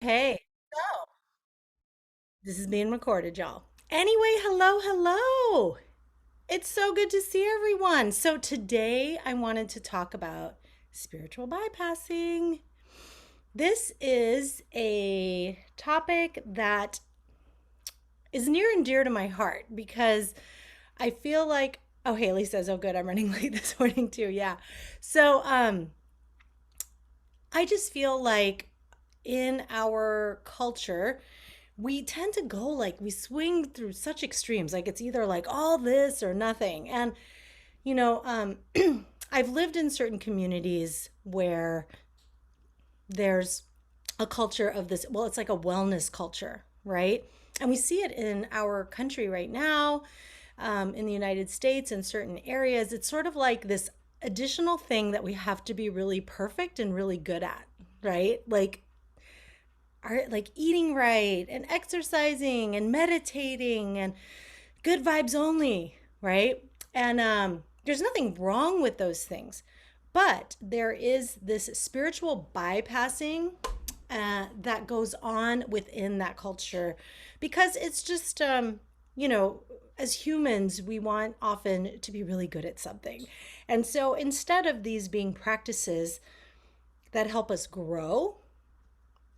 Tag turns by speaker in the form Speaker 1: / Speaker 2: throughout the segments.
Speaker 1: Hey, so this is being recorded, y'all. Anyway, hello, hello. It's so good to see everyone. So today I wanted to talk about spiritual bypassing. This is a topic that is near and dear to my heart because I feel like, oh, Haley says, oh, good, I'm running late this morning too. Yeah. So, I just feel like in our culture, we tend to go like we swing through such extremes. Like it's either like all this or nothing. And, you know, um, I've lived in certain communities where there's a culture of this, well, it's like a wellness culture, right? And we see it in our country right now, in the United States, in certain areas. It's sort of like this additional thing that we have to be really perfect and really good at, right? Like eating right and exercising and meditating and good vibes only, right? And there's nothing wrong with those things, but there is this spiritual bypassing that goes on within that culture because it's just, you know, as humans, we want often to be really good at something. And so instead of these being practices that help us grow,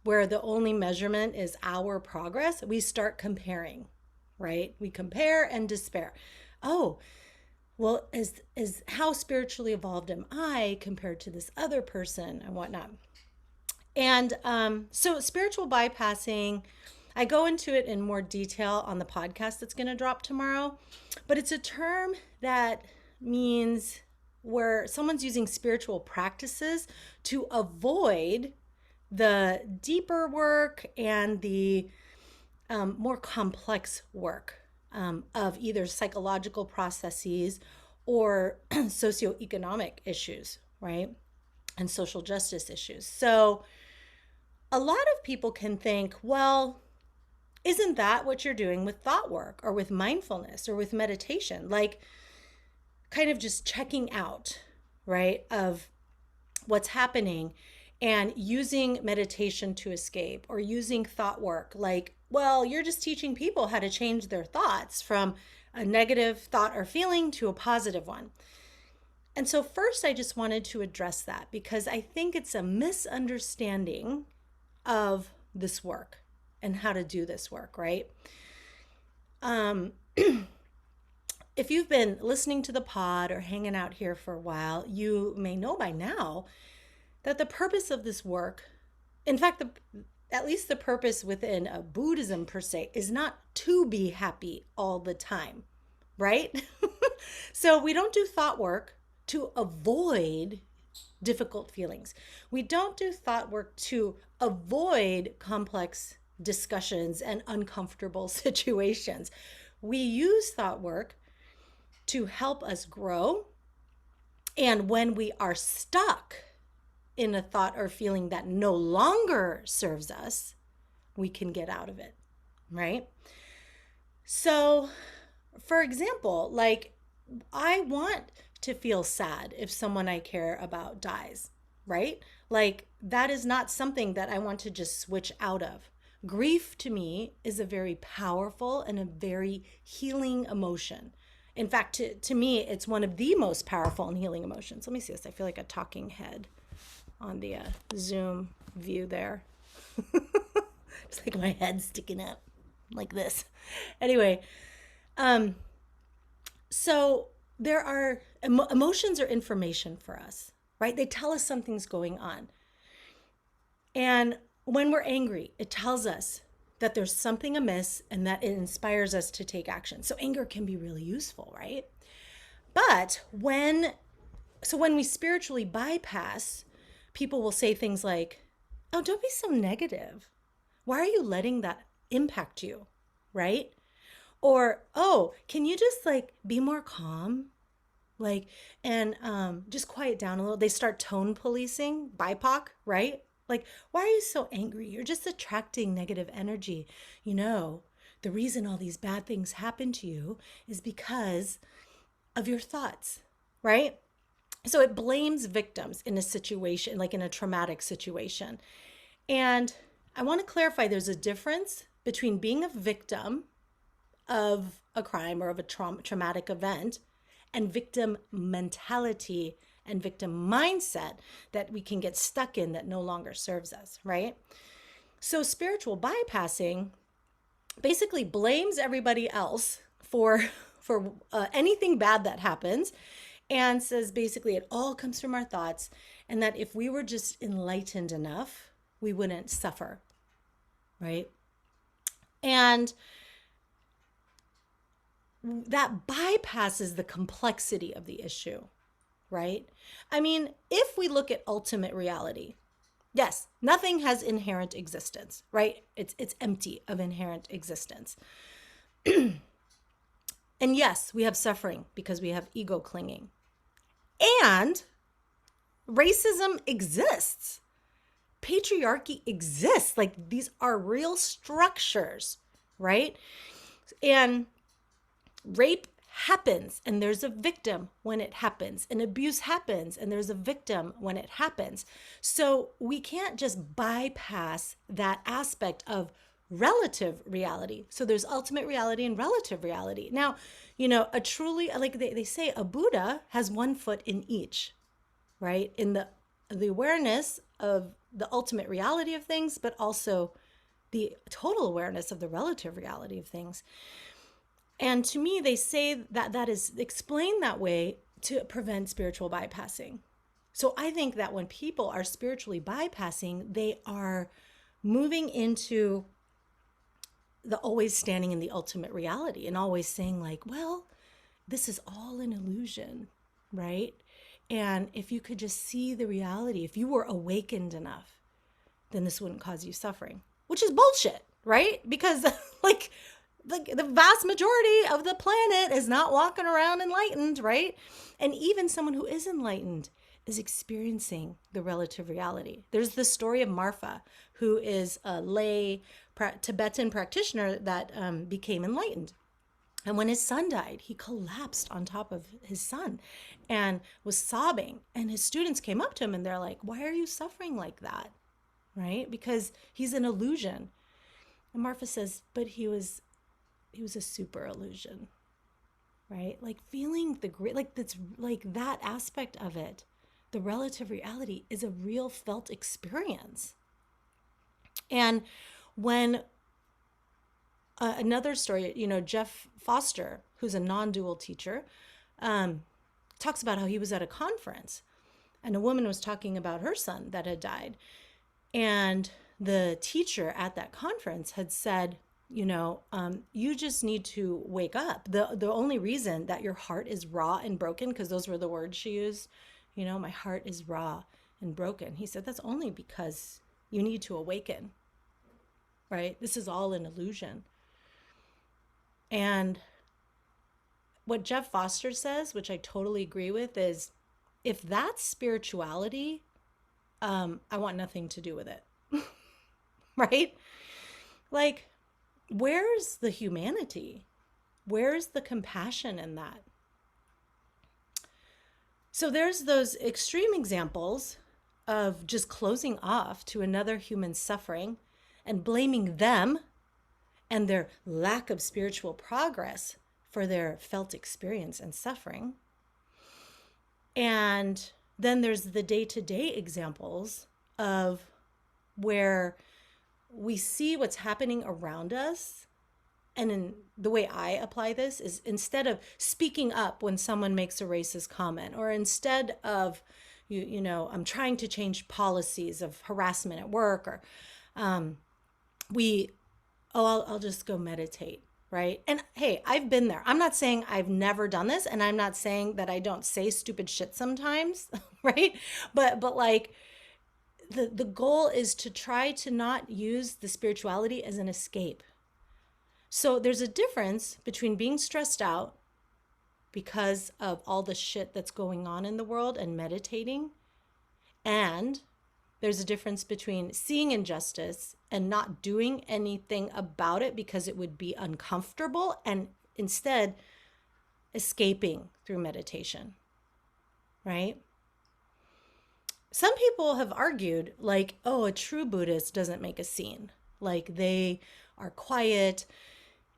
Speaker 1: where the only measurement is our progress, we start comparing, right? We compare and despair. Oh, well, is how spiritually evolved am I compared to this other person and whatnot? And so spiritual bypassing, I go into it in more detail on the podcast that's going to drop tomorrow, but it's a term that means where someone's using spiritual practices to avoid the deeper work and the more complex work of either psychological processes or socioeconomic issues, right? And social justice issues. So a lot of people can think, well, isn't that what you're doing with thought work or with mindfulness or with meditation? Like, kind of just checking out, right, of what's happening and using meditation to escape or using thought work like, well, you're just teaching people how to change their thoughts from a negative thought or feeling to a positive one. And so, first, I just wanted to address that because I think it's a misunderstanding of this work and how to do this work, right? Um, if you've been listening to the pod or hanging out here for a while, you may know by now that the purpose of this work, in fact, at least the purpose within a Buddhism per se, is not to be happy all the time, right? So we don't do thought work to avoid difficult feelings. We don't do thought work to avoid complex discussions and uncomfortable situations. We use thought work to help us grow. And when we are stuck in a thought or feeling that no longer serves us, we can get out of it, right? So, for example, like I want to feel sad if someone I care about dies, right? Like that is not something that I want to just switch out of. Grief to me is a very powerful and a very healing emotion. In fact, to me, it's one of the most powerful and healing emotions. Let me see this. I feel like a talking head on the Zoom view there. It's like my head sticking up like this. Anyway, um, so there are emotions or information for us, right? They tell us something's going on. And when we're angry, it tells us that there's something amiss and that it inspires us to take action. So anger can be really useful, right? But when we spiritually bypass, people will say things like, oh, don't be so negative. Why are you letting that impact you? Right? Or, oh, can you just like be more calm? Like, and just quiet down a little. They start tone policing, BIPOC, right? Like, why are you so angry? You're just attracting negative energy. You know, the reason all these bad things happen to you is because of your thoughts, right? So it blames victims in a situation, like in a traumatic situation. And I want to clarify there's a difference between being a victim of a crime or of a traumatic event and victim mentality and victim mindset that we can get stuck in that no longer serves us, right? So spiritual bypassing basically blames everybody else for anything bad that happens, and says basically it all comes from our thoughts, and that if we were just enlightened enough, we wouldn't suffer, right? And that bypasses the complexity of the issue, right? I mean, if we look at ultimate reality, yes, nothing has inherent existence, right? It's empty of inherent existence. And yes, we have suffering because we have ego clinging. And racism exists. Patriarchy exists. Like, these are real structures, right? And rape happens and there's a victim when it happens, and abuse happens and there's a victim when it happens. So we can't just bypass that aspect of relative reality. So there's ultimate reality and relative reality. Now, a truly, like they say, a Buddha has one foot in each, right? In the awareness of the ultimate reality of things, but also the total awareness of the relative reality of things. And to me, they say that that is explained that way to prevent spiritual bypassing. So I think that when people are spiritually bypassing, they are moving into the always standing in the ultimate reality and always saying like, well, this is all an illusion, right? And if you could just see the reality, if you were awakened enough, then this wouldn't cause you suffering, which is bullshit, right? Because like the vast majority of the planet is not walking around enlightened, right? And even someone who is enlightened is experiencing the relative reality. There's the story of Marfa, who is a lay Tibetan practitioner that became enlightened. And when his son died, he collapsed on top of his son and was sobbing. And his students came up to him and they're like, why are you suffering like that? Right? Because he's an illusion. And Marfa says, but he was a super illusion, right? Like feeling the great, like that's like that aspect of it. The relative reality is a real felt experience. And when another story, Jeff Foster, who's a non-dual teacher, talks about how he was at a conference and a woman was talking about her son that had died. And the teacher at that conference had said, you just need to wake up. The only reason that your heart is raw and broken, because those were the words she used, my heart is raw and broken. He said, that's only because you need to awaken, right? This is all an illusion. And what Jeff Foster says, which I totally agree with, is if that's spirituality, I want nothing to do with it, right? Like, where's the humanity? Where's the compassion in that? So there's those extreme examples of just closing off to another human's suffering and blaming them and their lack of spiritual progress for their felt experience and suffering. And then there's the day-to-day examples of where we see what's happening around us. And in the way I apply this is, instead of speaking up when someone makes a racist comment, or instead of, I'm trying to change policies of harassment at work, or I'll just go meditate, right? And hey, I've been there. I'm not saying I've never done this, and I'm not saying that I don't say stupid shit sometimes, right? But like, the goal is to try to not use the spirituality as an escape. So there's a difference between being stressed out because of all the shit that's going on in the world and meditating, and there's a difference between seeing injustice and not doing anything about it because it would be uncomfortable, and instead escaping through meditation, right? some people have argued, like, oh, a true Buddhist doesn't make a scene. Like, they are quiet,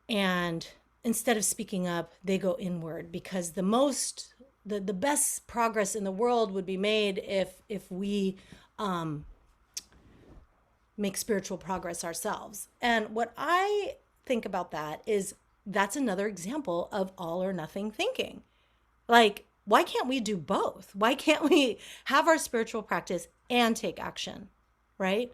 Speaker 1: and instead of speaking up, they go inward, because the best progress in the world would be made if we make spiritual progress ourselves. And what I think about that is, that's another example of all or nothing thinking. Like, why can't we do both? Why can't we have our spiritual practice and take action, right?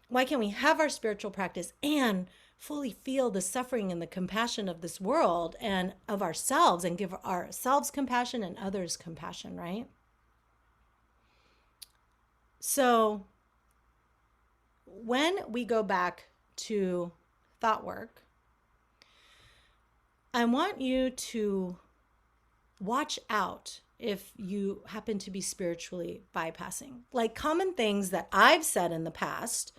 Speaker 1: Why can't we have our spiritual practice and fully feel the suffering and the compassion of this world and of ourselves, and give ourselves compassion and others compassion, right? So when we go back to thought work, I want you to watch out if you happen to be spiritually bypassing. Like, common things that I've said in the past.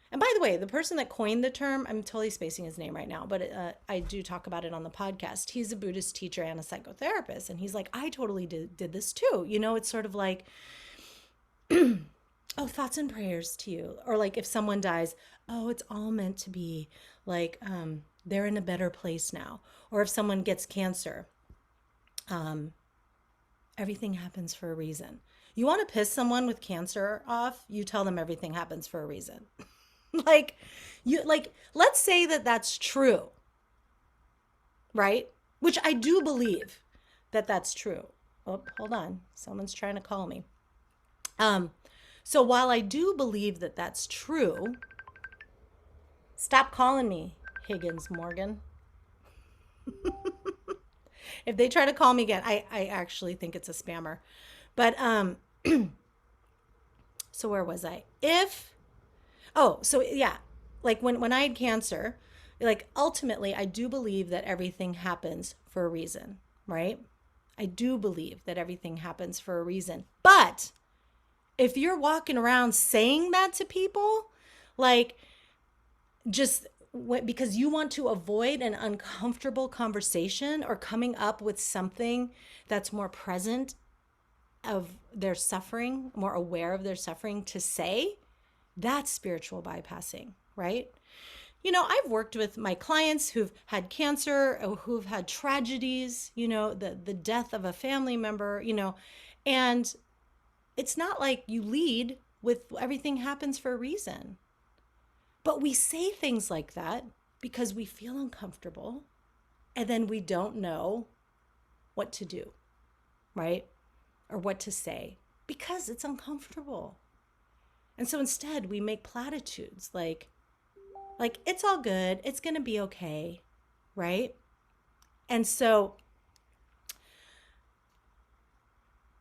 Speaker 1: And by the way, the person that coined the term, I'm totally spacing his name right now, but I do talk about it on the podcast. He's a Buddhist teacher and a psychotherapist. And he's like, I totally did this too. You know, it's sort of like, oh, thoughts and prayers to you. Or like, if someone dies, oh, it's all meant to be. Like, they're in a better place now. Or if someone gets cancer, everything happens for a reason. You want to piss someone with cancer off, you tell them everything happens for a reason. Like, let's say that that's true, right? Which I do believe that that's true. Oh, hold on. Someone's trying to call me. So while I do believe that that's true, stop calling me, Higgins Morgan. If they try to call me again, I actually think it's a spammer. But so where was I? So yeah, like when I had cancer, like ultimately I do believe that everything happens for a reason, right? I do believe that everything happens for a reason. But if you're walking around saying that to people, like, just because you want to avoid an uncomfortable conversation, or coming up with something that's more present of their suffering, more aware of their suffering to say, that's spiritual bypassing, right? You know, I've worked with my clients who've had cancer, or who've had tragedies, you know, the death of a family member, you know, and it's not like you lead with everything happens for a reason. But we say things like that because we feel uncomfortable, and then we don't know what to do, right? Or what to say, because it's uncomfortable. And so instead we make platitudes like it's all good, it's going to be okay, right? And so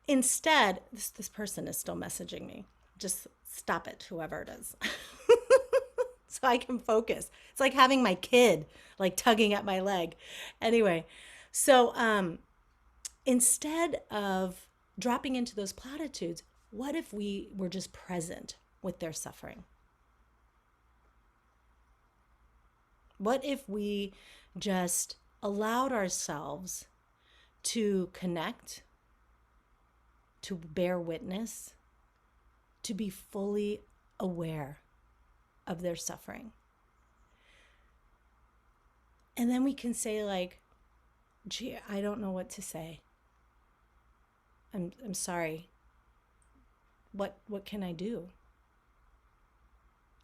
Speaker 1: instead, this person is still messaging me. Just stop it, whoever it is. So I can focus. It's like having my kid like tugging at my leg. Anyway, so instead of dropping into those platitudes, what if we were just present with their suffering? What if we just allowed ourselves to connect, to bear witness, to be fully aware of their suffering? And then we can say, like, gee, I don't know what to say. I'm sorry. What can I do?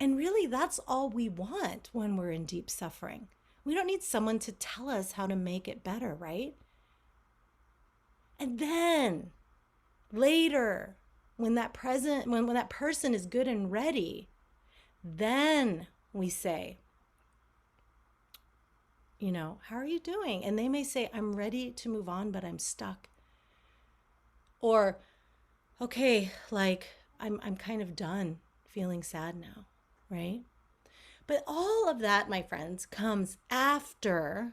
Speaker 1: And really, that's all we want when we're in deep suffering. We don't need someone to tell us how to make it better, right? And then later, when that person is good and ready, then we say, you know, how are you doing? And they may say, I'm ready to move on, but I'm stuck. Or, okay, like I'm kind of done feeling sad now, right? But all of that, my friends, comes after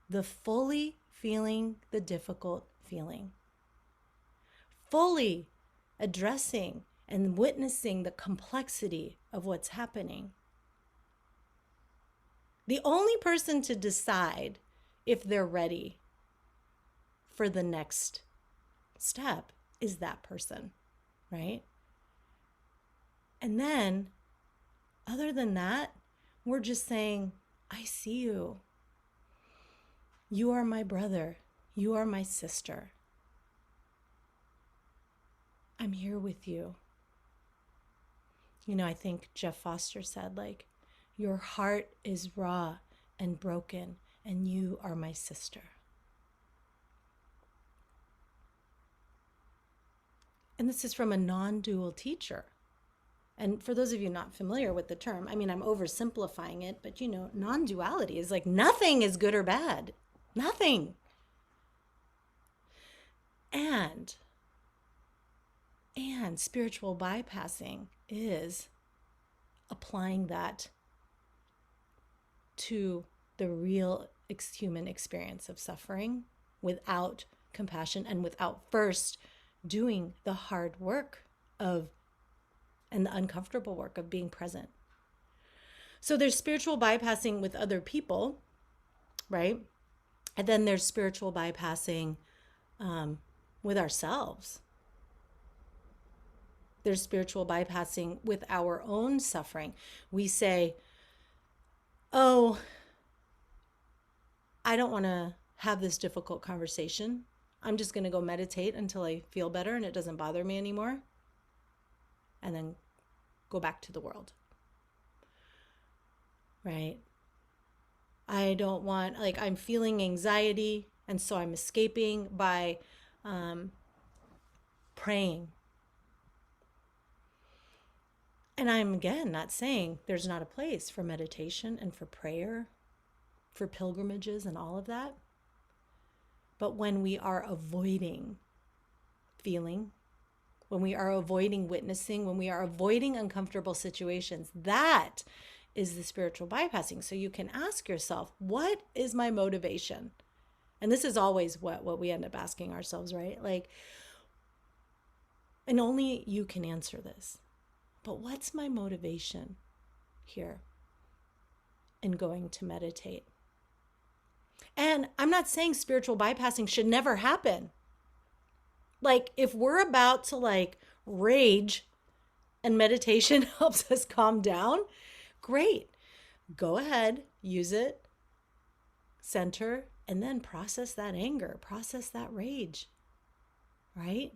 Speaker 1: the fully feeling the difficult feeling. Fully addressing and witnessing the complexity of what's happening. The only person to decide if they're ready for the next step is that person, right? And then, other than that, we're just saying, I see you. You are my brother. You are my sister. I'm here with you. I think Jeff Foster said, like, your heart is raw and broken, and you are my sister. And this is from a non-dual teacher. And for those of you not familiar with the term, I'm oversimplifying it, but non-duality is like nothing is good or bad. Nothing. And spiritual bypassing is applying that to the real human experience of suffering without compassion and without first doing the hard work and the uncomfortable work of being present. So there's spiritual bypassing with other people, right? And then there's spiritual bypassing with ourselves. There's spiritual bypassing with our own suffering. We say, oh, I don't want to have this difficult conversation. I'm just going to go meditate until I feel better and it doesn't bother me anymore. And then go back to the world. Right? I don't want, I'm feeling anxiety, and so I'm escaping by praying. And I'm, again, not saying there's not a place for meditation and for prayer, for pilgrimages and all of that. But when we are avoiding feeling, when we are avoiding witnessing, when we are avoiding uncomfortable situations, that is the spiritual bypassing. So you can ask yourself, what is my motivation? And this is always what we end up asking ourselves, right? And only you can answer this. But what's my motivation here in going to meditate? And I'm not saying spiritual bypassing should never happen. If we're about to rage and meditation helps us calm down, great. Go ahead, use it, center, and then process that anger, process that rage, right?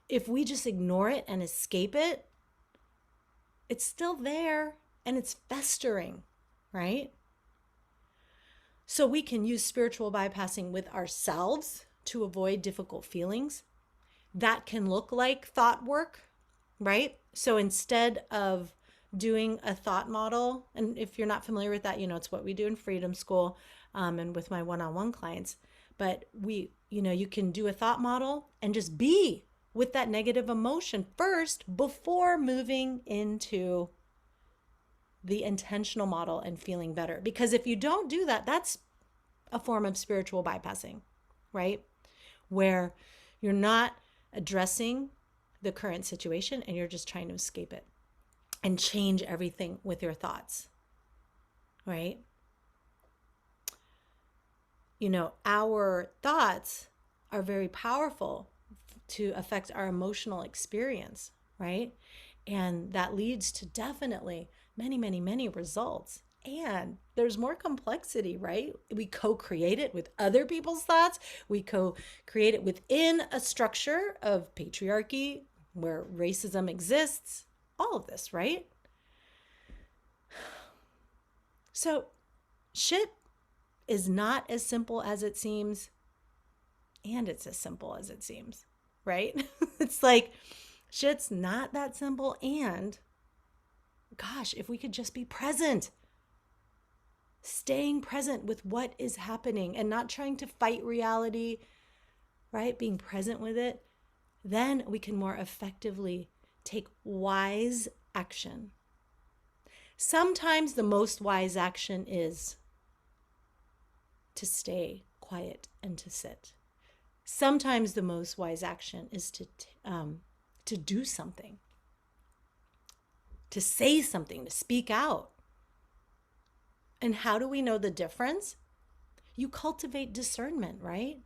Speaker 1: If we just ignore it and escape it, it's still there and it's festering, right? So we can use spiritual bypassing with ourselves to avoid difficult feelings. That can look like thought work, right? So instead of doing a thought model, and if you're not familiar with that, it's what we do in Freedom School and with my one-on-one clients. But you can do a thought model and just be with that negative emotion first before moving into the intentional model and feeling better. Because if you don't do that, that's a form of spiritual bypassing, right? Where you're not addressing the current situation and you're just trying to escape it and change everything with your thoughts, right? Our thoughts are very powerful to affect our emotional experience, right? And that leads to definitely many, many, many results. And there's more complexity, right? We co-create it with other people's thoughts. We co-create it within a structure of patriarchy where racism exists. All of this, right? So shit is not as simple as it seems, and it's as simple as it seems, right? It's shit's not that simple. And gosh, if we could just be present, staying present with what is happening and not trying to fight reality, right? Being present with it, then we can more effectively take wise action. Sometimes the most wise action is to stay quiet and to sit. Sometimes the most wise action is to do something, to say something, to speak out. And how do we know the difference? You cultivate discernment, right?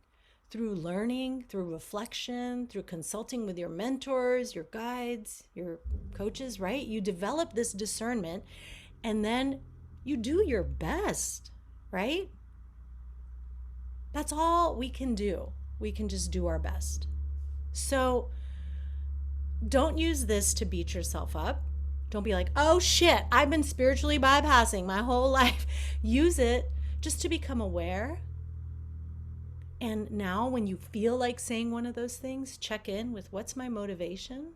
Speaker 1: through learning, through reflection, through consulting with your mentors, your guides, your coaches, right? You develop this discernment and then you do your best, right? That's all we can do. We can just do our best. So don't use this to beat yourself up. Don't be like, oh shit, I've been spiritually bypassing my whole life. Use it just to become aware. And now when you feel like saying one of those things, check in with what's my motivation?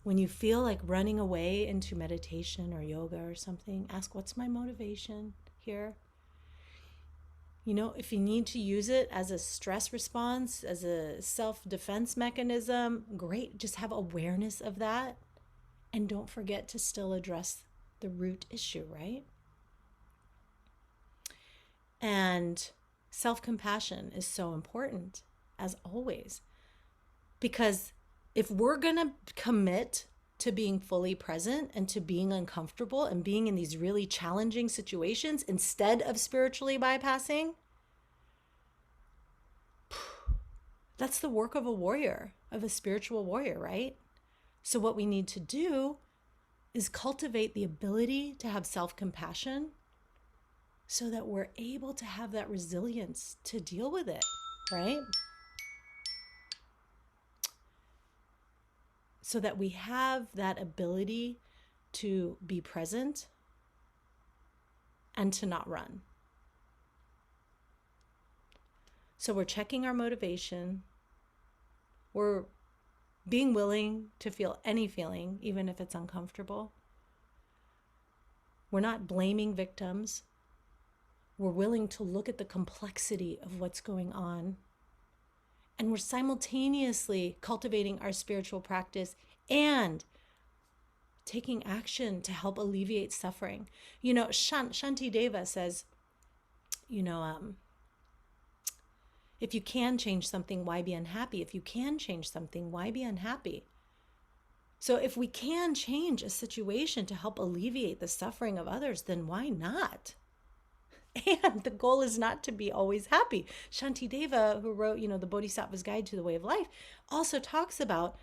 Speaker 1: When you feel like running away into meditation or yoga or something, ask what's my motivation here? You know, if you need to use it as a stress response, as a self-defense mechanism, great. Just have awareness of that. And don't forget to still address the root issue, right? And self-compassion is so important, as always. Because if we're going to commit to being fully present and to being uncomfortable and being in these really challenging situations instead of spiritually bypassing, that's the work of a warrior, of a spiritual warrior, right? So what we need to do is cultivate the ability to have self-compassion so that we're able to have that resilience to deal with it, right? So that we have that ability to be present and to not run. So we're checking our motivation. We're being willing to feel any feeling, even if it's uncomfortable. We're not blaming victims. We're willing to look at the complexity of what's going on. And we're simultaneously cultivating our spiritual practice and taking action to help alleviate suffering. You know, Shanti Deva says, if you can change something, why be unhappy? If you can change something, why be unhappy? So if we can change a situation to help alleviate the suffering of others, then why not? And the goal is not to be always happy. Shanti Deva, who wrote, the Bodhisattva's Guide to the Way of Life, also talks about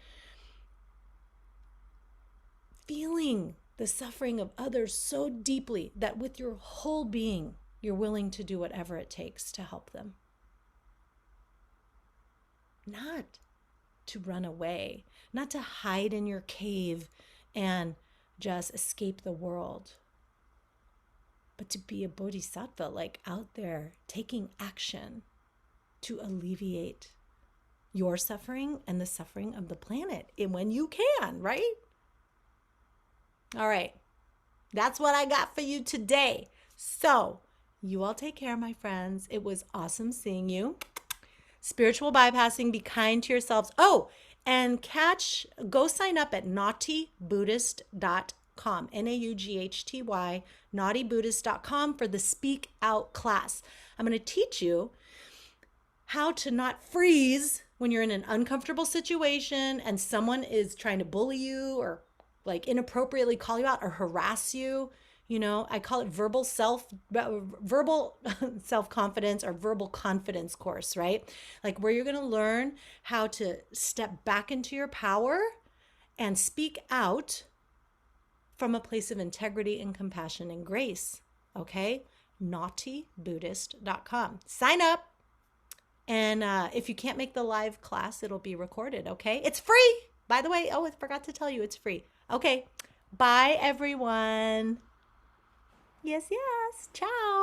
Speaker 1: feeling the suffering of others so deeply that with your whole being, you're willing to do whatever it takes to help them. Not to run away, not to hide in your cave and just escape the world, but to be a bodhisattva, like out there taking action to alleviate your suffering and the suffering of the planet, and when you can, right? All right, that's what I got for you today. So you all take care, my friends. It was awesome seeing you. Spiritual bypassing, be kind to yourselves. Oh, and go sign up at naughtybuddhist.com, NAUGHTY, naughtybuddhist.com for the Speak Out class. I'm going to teach you how to not freeze when you're in an uncomfortable situation and someone is trying to bully you or like inappropriately call you out or harass you. I call it verbal self-confidence or verbal confidence course, right? Like where you're going to learn how to step back into your power and speak out from a place of integrity and compassion and grace, okay? naughtybuddhist.com. Sign up. And if you can't make the live class, it'll be recorded, okay? It's free. By the way, I forgot to tell you, it's free. Okay, bye everyone. Yes, ciao.